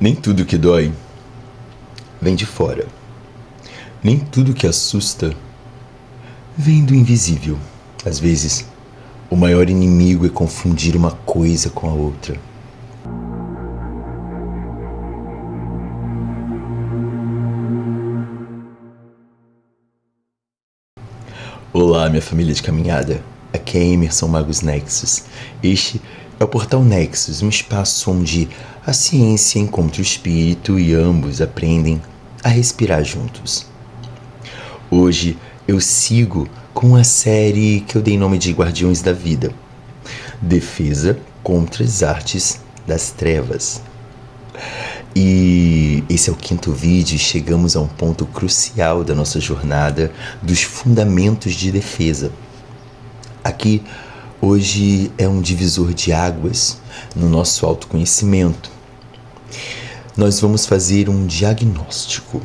Nem tudo que dói vem de fora. Nem tudo que assusta vem do invisível. Às vezes, o maior inimigo é confundir uma coisa com a outra. Olá, minha família de caminhada. Aqui é Emerson Magos Nexus. Este é o Portal Nexus, um espaço onde a ciência encontra o espírito e ambos aprendem a respirar juntos. Hoje eu sigo com a série que eu dei nome de Guardiões da Vida. Defesa contra as artes das trevas. E esse é o 5º vídeo e chegamos a um ponto crucial da nossa jornada dos fundamentos de defesa. Aqui, hoje, é um divisor de águas no nosso autoconhecimento. Nós vamos fazer um diagnóstico.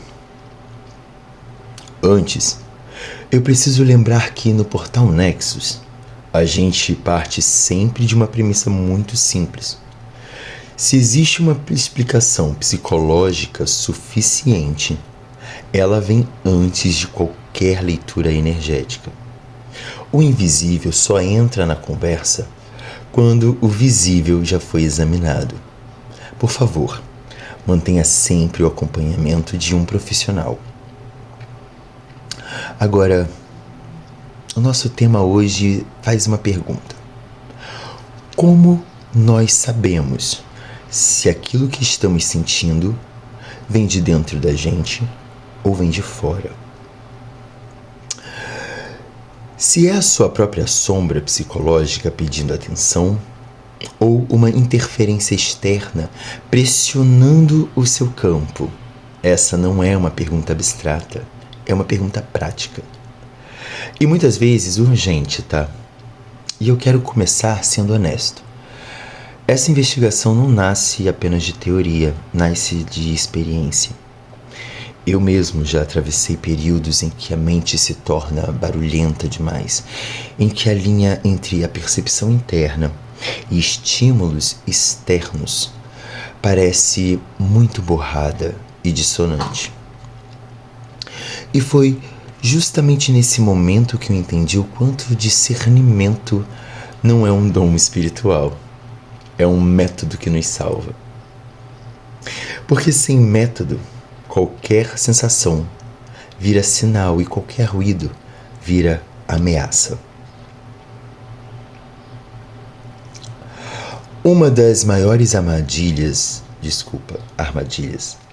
Antes, eu preciso lembrar que no Portal Nexus, a gente parte sempre de uma premissa muito simples. Se existe uma explicação psicológica suficiente, ela vem antes de qualquer leitura energética. O invisível só entra na conversa quando o visível já foi examinado. Por favor, mantenha sempre o acompanhamento de um profissional. Agora, o nosso tema hoje faz uma pergunta. Como nós sabemos se aquilo que estamos sentindo vem de dentro da gente ou vem de fora? Se é a sua própria sombra psicológica pedindo atenção ou uma interferência externa pressionando o seu campo, essa não é uma pergunta abstrata, é uma pergunta prática. E muitas vezes urgente, tá? E eu quero começar sendo honesto. Essa investigação não nasce apenas de teoria, nasce de experiência. Eu mesmo já atravessei períodos em que a mente se torna barulhenta demais, em que a linha entre a percepção interna e estímulos externos parece muito borrada e dissonante. E foi justamente nesse momento que eu entendi o quanto o discernimento não é um dom espiritual. É um método que nos salva. Porque sem método, qualquer sensação vira sinal e qualquer ruído vira ameaça. Uma das maiores armadilhas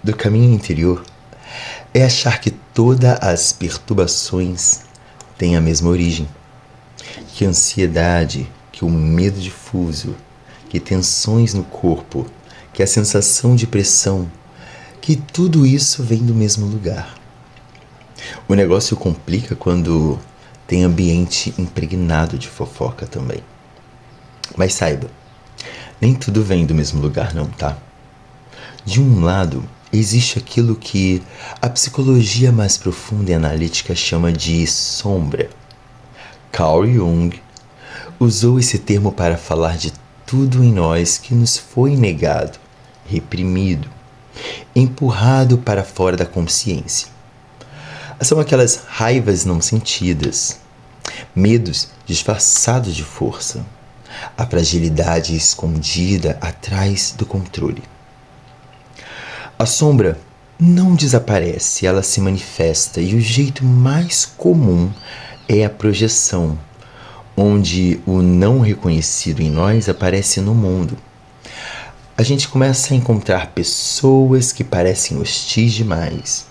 do caminho interior é achar que todas as perturbações têm a mesma origem. Que a ansiedade, que o medo difuso, que tensões no corpo, que a sensação de pressão, que tudo isso vem do mesmo lugar. O negócio complica quando tem ambiente impregnado de fofoca também. Mas saiba, nem tudo vem do mesmo lugar não, tá? De um lado, existe aquilo que a psicologia mais profunda e analítica chama de sombra. Carl Jung usou esse termo para falar de tudo em nós que nos foi negado, reprimido, empurrado para fora da consciência. São aquelas raivas não sentidas, medos disfarçados de força, a fragilidade escondida atrás do controle. A sombra não desaparece, ela se manifesta e o jeito mais comum é a projeção, onde o não reconhecido em nós aparece no mundo. A gente começa a encontrar pessoas que parecem hostis demais,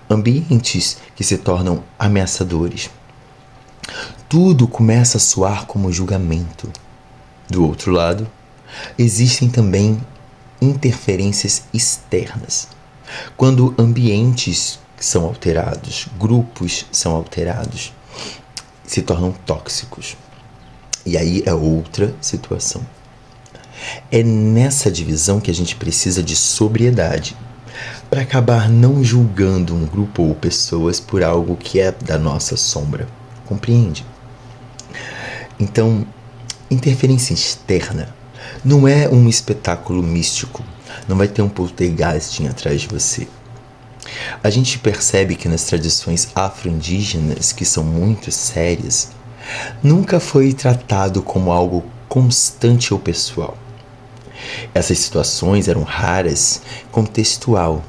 ambientes que se tornam ameaçadores. Tudo começa a soar como julgamento. Do outro lado, existem também interferências externas. Quando ambientes são alterados, grupos são alterados, se tornam tóxicos. E aí é outra situação. É nessa divisão que a gente precisa de sobriedade para acabar não julgando um grupo ou pessoas por algo que é da nossa sombra. Compreende? Então, interferência externa não é um espetáculo místico, Não vai ter um poltergeist atrás de você. A gente percebe que nas tradições afro-indígenas, que são muito sérias, nunca foi tratado como algo constante ou pessoal. Essas situações eram raras, contextual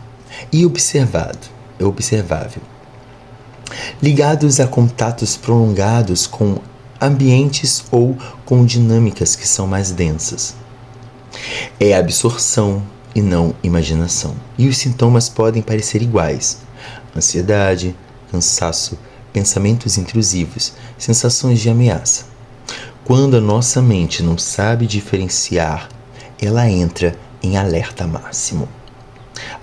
e observável, ligados a contatos prolongados com ambientes ou com dinâmicas que são mais densas. É absorção e não imaginação. E os sintomas podem parecer iguais: ansiedade, cansaço, pensamentos intrusivos, sensações de ameaça. Quando a nossa mente não sabe diferenciar, ela entra em alerta máximo.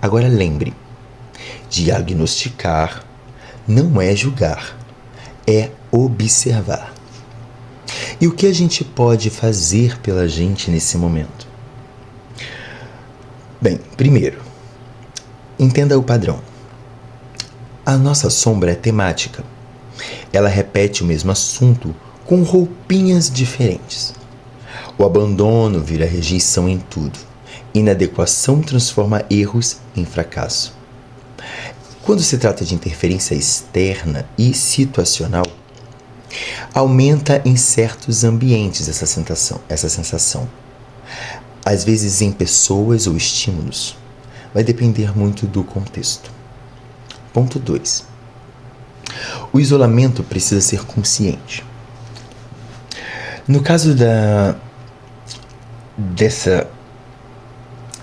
Agora lembre, diagnosticar não é julgar, é observar. E o que a gente pode fazer pela gente nesse momento? Bem, primeiro, entenda o padrão. A nossa sombra é temática. Ela repete o mesmo assunto com roupinhas diferentes. O abandono vira rejeição em tudo. Inadequação transforma erros em fracasso. Quando se trata de interferência externa e situacional, aumenta em certos ambientes essa sensação. Às vezes em pessoas ou estímulos. Vai depender muito do contexto. Ponto 2. O isolamento precisa ser consciente. No caso dessa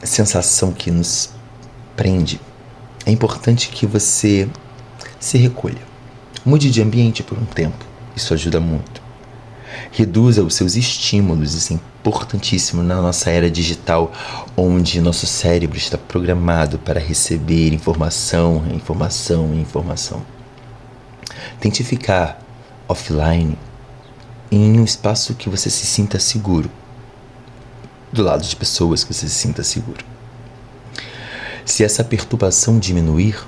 sensação que nos prende, é importante que você se recolha. Mude de ambiente por um tempo. Isso ajuda muito. Reduza os seus estímulos. Isso é importantíssimo na nossa era digital, onde nosso cérebro está programado para receber informação. Tente ficar offline em um espaço que você se sinta seguro, do lado de pessoas que você se sinta seguro. Se essa perturbação diminuir,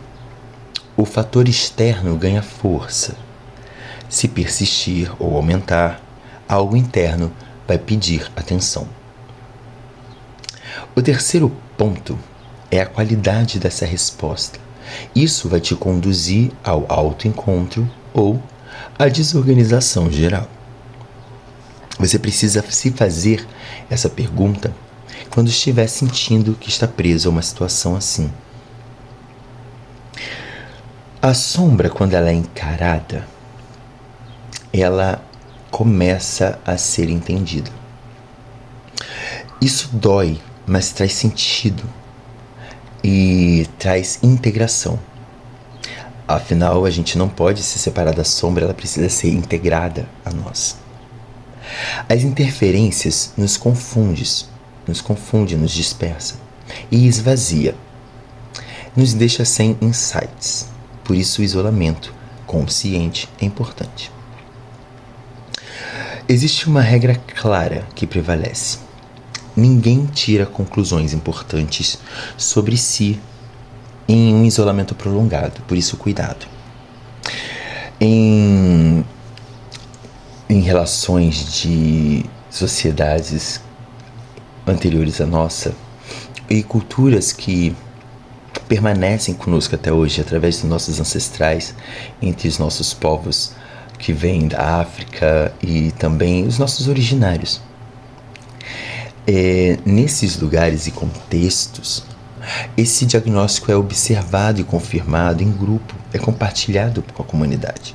o fator externo ganha força. Se persistir ou aumentar, algo interno vai pedir atenção. O terceiro ponto é a qualidade dessa resposta. Isso vai te conduzir ao autoencontro ou à desorganização geral. Você precisa se fazer essa pergunta quando estiver sentindo que está preso a uma situação assim. A sombra, quando ela é encarada, ela começa a ser entendida. Isso dói, mas traz sentido e traz integração. Afinal, a gente não pode se separar da sombra, ela precisa ser integrada a nós. As interferências nos confunde, nos dispersa e esvazia. Nos deixa sem insights. Por isso o isolamento consciente é importante. Existe uma regra clara que prevalece. Ninguém tira conclusões importantes sobre si em um isolamento prolongado, por isso cuidado. Em relações de sociedades anteriores à nossa e culturas que permanecem conosco até hoje através dos nossos ancestrais, entre os nossos povos que vêm da África e também os nossos originários. Nesses lugares e contextos, esse diagnóstico é observado e confirmado em grupo, é compartilhado com a comunidade.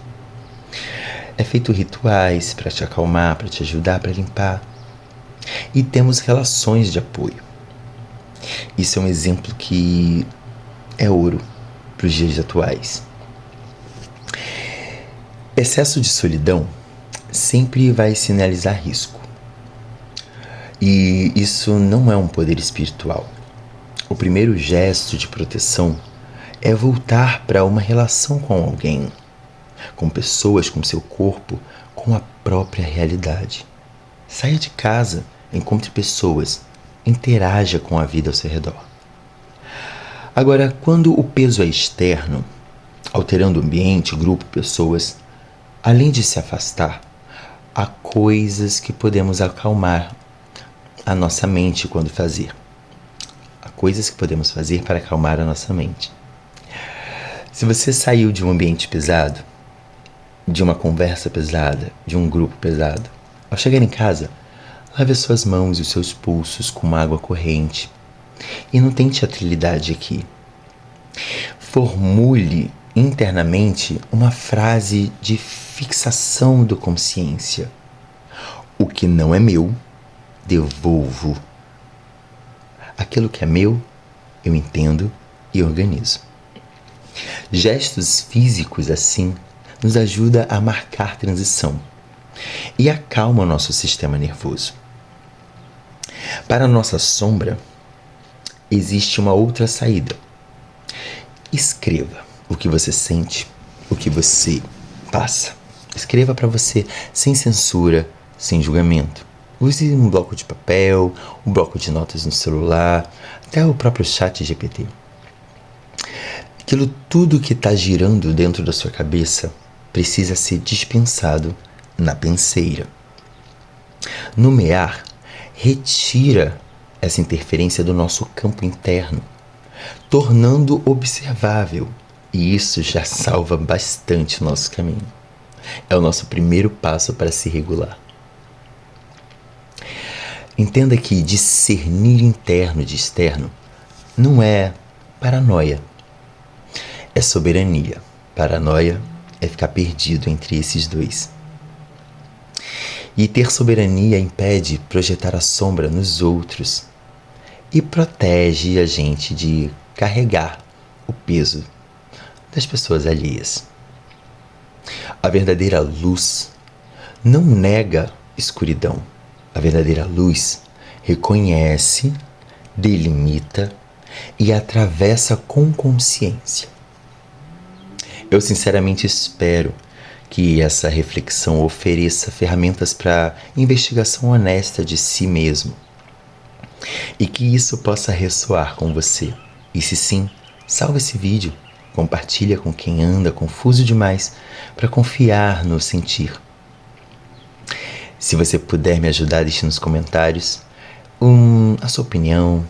É feito rituais para te acalmar, para te ajudar, para limpar. E temos relações de apoio. Isso é um exemplo que é ouro para os dias atuais. Excesso de solidão sempre vai sinalizar risco. E isso não é um poder espiritual. O primeiro gesto de proteção é voltar para uma relação com alguém, com pessoas, com seu corpo, com a própria realidade. Saia de casa, encontre pessoas, interaja com a vida ao seu redor. Agora, quando o peso é externo, alterando o ambiente, grupo, pessoas, além de se afastar, há coisas que podemos acalmar a nossa mente quando fazer. Há coisas que podemos fazer para acalmar a nossa mente. Se você saiu de um ambiente pesado, de uma conversa pesada, de um grupo pesado, ao chegar em casa, lave as suas mãos e os seus pulsos com uma água corrente. E não tente a trilidade aqui. Formule internamente uma frase de fixação do consciência. O que não é meu, devolvo. Aquilo que é meu, eu entendo e organizo. Gestos físicos assim nos ajuda a marcar transição e acalma o nosso sistema nervoso. Para a nossa sombra, existe uma outra saída. Escreva o que você sente, o que você passa. Escreva para você sem censura, sem julgamento. Use um bloco de papel, um bloco de notas no celular, até o próprio chat GPT. Aquilo tudo que está girando dentro da sua cabeça precisa ser dispensado na penseira. Nomear retira essa interferência do nosso campo interno, tornando observável, e isso já salva bastante o nosso caminho. É o nosso primeiro passo para se regular. Entenda que discernir interno de externo não é paranoia, é soberania. Paranoia é ficar perdido entre esses dois. E ter soberania impede projetar a sombra nos outros e protege a gente de carregar o peso das pessoas alheias. A verdadeira luz não nega escuridão. A verdadeira luz reconhece, delimita e atravessa com consciência. Eu sinceramente espero que essa reflexão ofereça ferramentas para investigação honesta de si mesmo e que isso possa ressoar com você. E se sim, salve esse vídeo, compartilha com quem anda confuso demais para confiar no sentir. Se você puder me ajudar, deixe nos comentários a sua opinião,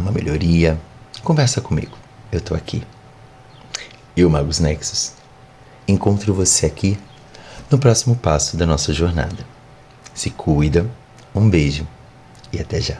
uma melhoria. Conversa comigo, eu estou aqui. Eu, Magos Nexus, encontro você aqui no próximo passo da nossa jornada. Se cuida, um beijo e até já.